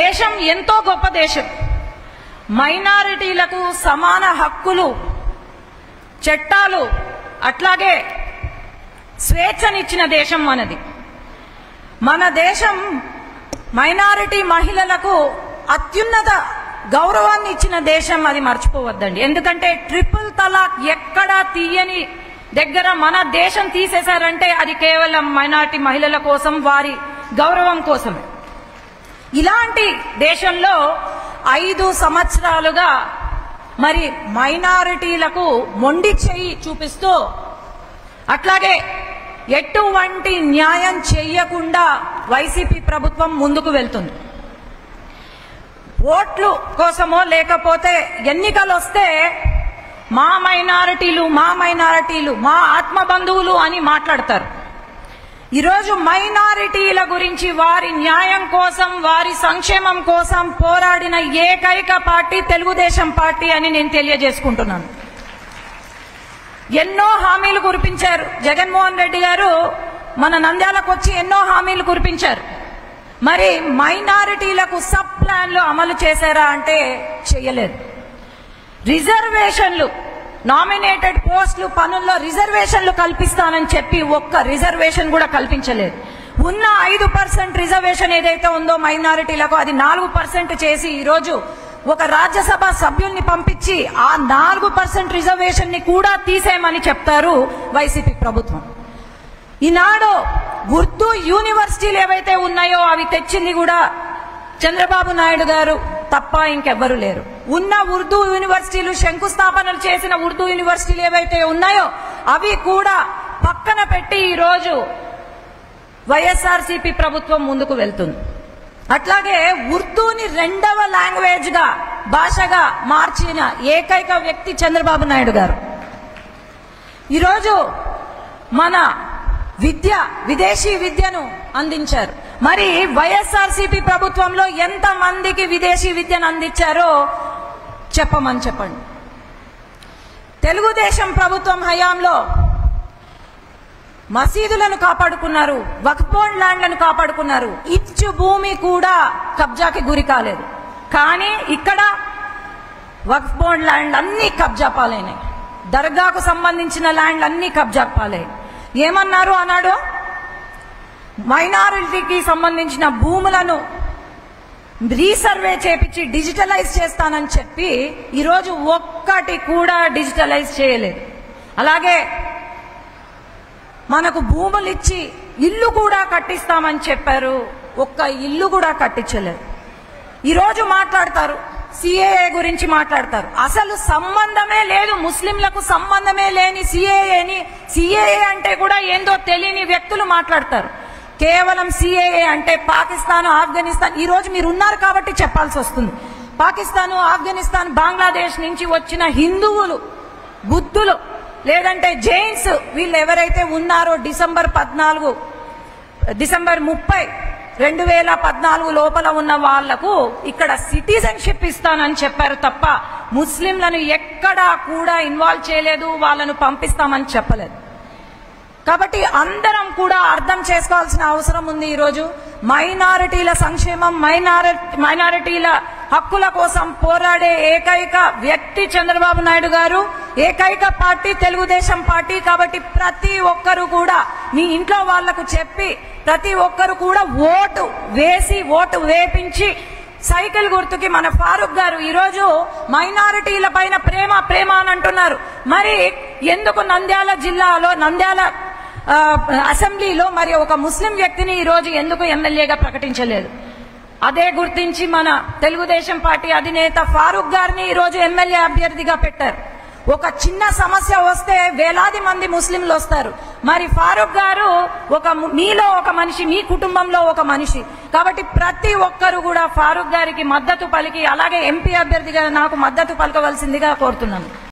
దేశం ఎంతో గొప్ప దేశం. మైనారిటీలకు సమాన హక్కులు, చట్టాలు, అట్లాగే స్వేచ్ఛనిచ్చిన దేశం మనది. మన దేశం మైనారిటీ మహిళలకు అత్యున్నత గౌరవాన్ని ఇచ్చిన దేశం, అది మర్చిపోవద్దండి. ఎందుకంటే ట్రిపుల్ తలాక్ ఎక్కడా తీయని దగ్గర మన దేశం తీసేశారంటే అది కేవలం మైనారిటీ మహిళల కోసం, వారి గౌరవం కోసమే. ఇలాంటి దేశంలో 5 సంవత్సరాలుగా మరి మైనారిటీలకు మొండి చెయ్యి చూపిస్తూ, అట్లాగే ఎటువంటి న్యాయం చెయ్యకుండా వైసీపీ ప్రభుత్వం ముందుకు వెళ్తుంది. ఓట్లు కోసమో లేకపోతే ఎన్నికలు వస్తే మా మైనారిటీలు మా ఆత్మ బంధువులు అని మాట్లాడతారు. ఈరోజు మైనారిటీల గురించి, వారి న్యాయం కోసం, వారి సంక్షేమం కోసం పోరాడిన ఏకైక పార్టీ తెలుగుదేశం పార్టీ అని నేను తెలియజేసుకుంటున్నాను. ఎన్నో హామీలు కురిపించారు జగన్మోహన్ రెడ్డి గారు. మన నంద్యాలకు వచ్చి ఎన్నో హామీలు కురిపించారు. మరి మైనారిటీలకు సబ్ ప్లాన్లు అమలు చేశారా అంటే చేయలేదు. రిజర్వేషన్లు, నామినేటెడ్ పోస్టులు పనుల్లో రిజర్వేషన్లు కల్పిస్తానని చెప్పి ఒక్క రిజర్వేషన్ కూడా కల్పించలేదు. ఉన్న 5% రిజర్వేషన్ ఏదైతే ఉందో మైనారిటీలకు, అది 4% చేసి ఈరోజు ఒక రాజ్యసభ సభ్యుల్ని పంపించి ఆ 4% రిజర్వేషన్ ని కూడా తీసేయమని చెప్తారు వైసీపీ ప్రభుత్వం. ఈనాడు ఉర్దూ యూనివర్సిటీలు ఏవైతే ఉన్నాయో అవి తెచ్చింది కూడా చంద్రబాబు నాయుడు గారు తప్ప ఇంకెవ్వరూ లేరు. ఉన్న ఉర్దూ యూనివర్సిటీలు, శంకుస్థాపనలు చేసిన ఉర్దూ యూనివర్సిటీలు ఏవైతే ఉన్నాయో అవి కూడా పక్కన పెట్టి ఈరోజు వైఎస్ఆర్సీపీ ప్రభుత్వం ముందుకు వెళ్తుంది. అట్లాగే ఉర్దూని 2వ లాంగ్వేజ్ గా, భాషగా మార్చిన ఏకైక వ్యక్తి చంద్రబాబు నాయుడు గారు. ఈరోజు మన విదేశీ విద్యను అందించారు. మరి వైఎస్ఆర్సీపీ ప్రభుత్వంలో ఎంత మందికి విదేశీ విద్యను అందించారో చెప్పండి. తెలుగుదేశం ప్రభుత్వం హయాంలో మసీదులను కాపాడుకున్నారు, వక్ఫ్ బోర్డ్ ల్యాండ్లను కాపాడుకున్నారు. ఇచ్చు భూమి కూడా కబ్జాకి గురి కాలేదు. కానీ ఇక్కడ వక్ఫ్ బోర్డ్ ల్యాండ్ అన్ని కబ్జా పాలైనాయి. దర్గాకు సంబంధించిన ల్యాండ్ అన్ని కబ్జా పాలైనాయి. ఏమన్నారు అన్నాడు? మైనారిటీకి సంబంధించిన భూములను రీసర్వే చేపించి డిజిటలైజ్ చేస్తానని చెప్పి ఈరోజు ఒక్కటి కూడా డిజిటలైజ్ చేయలేదు. అలాగే మనకు భూములు ఇచ్చి ఇల్లు కూడా కట్టిస్తామని చెప్పారు, ఒక్క ఇల్లు కూడా కట్టించలేదు. ఈరోజు మాట్లాడతారు సిఏఏ గురించి మాట్లాడతారు. అసలు సంబంధమే లేదు, ముస్లింలకు సంబంధమే లేని సిఏఏ అంటే కూడా ఏందో తెలియని వ్యక్తులు మాట్లాడతారు. కేవలం సిఏఏ అంటే పాకిస్తాన్, ఆఫ్ఘనిస్తాన్. ఈ రోజు మీరు ఉన్నారు కాబట్టి చెప్పాల్సి వస్తుంది. పాకిస్తాన్, ఆఫ్ఘనిస్తాన్, బంగ్లాదేశ్ నుంచి వచ్చిన హిందువులు, బుద్ధులు, లేదంటే జైన్స్, వీళ్ళు ఎవరైతే ఉన్నారో డిసెంబర్ 30, 2014 లోపల ఉన్న వాళ్లకు ఇక్కడ సిటిజన్షిప్ ఇస్తానని చెప్పారు తప్ప ముస్లింలను ఎక్కడా కూడా ఇన్వాల్వ్ చేయలేదు, వాళ్ళను పంపిస్తామని చెప్పలేదు. కాబట్టి అందరం కూడా అర్థం చేసుకోవాల్సిన అవసరం ఉంది. ఈరోజు మైనారిటీల సంక్షేమం, మైనారిటీల హక్కుల కోసం పోరాడే ఏకైక వ్యక్తి చంద్రబాబు నాయుడు గారు, ఏకైక పార్టీ తెలుగుదేశం పార్టీ. కాబట్టి ప్రతి ఒక్కరు కూడా మీ ఇంట్లో వాళ్లకు చెప్పి, ప్రతి ఒక్కరు కూడా ఓటు వేపించి సైకిల్ గుర్తుకి మన ఫారూక్ గారు ఈరోజు మైనారిటీల పైన ప్రేమ అని అంటున్నారు. మరి ఎందుకు నంద్యాల జిల్లాలో, నంద్యాల అసెంబ్లీలో మరి ఒక ముస్లిం వ్యక్తిని ఈరోజు ఎందుకు ఎమ్మెల్యేగా ప్రకటించలేదు? అదే గుర్తించి మన తెలుగుదేశం పార్టీ అధినేత ఫారూక్ గారిని ఈరోజు ఎమ్మెల్యే అభ్యర్థిగా పెట్టారు. ఒక చిన్న సమస్య వస్తే వేలాది మంది ముస్లింలు వస్తారు. మరి ఫారూక్ గారు మీలో ఒక మనిషి, మీ కుటుంబంలో ఒక మనిషి. కాబట్టి ప్రతి ఒక్కరు కూడా ఫారూక్ గారికి మద్దతు పలికి, అలాగే ఎంపీ అభ్యర్థిగా నాకు మద్దతు పలకవలసిందిగా కోరుతున్నాను.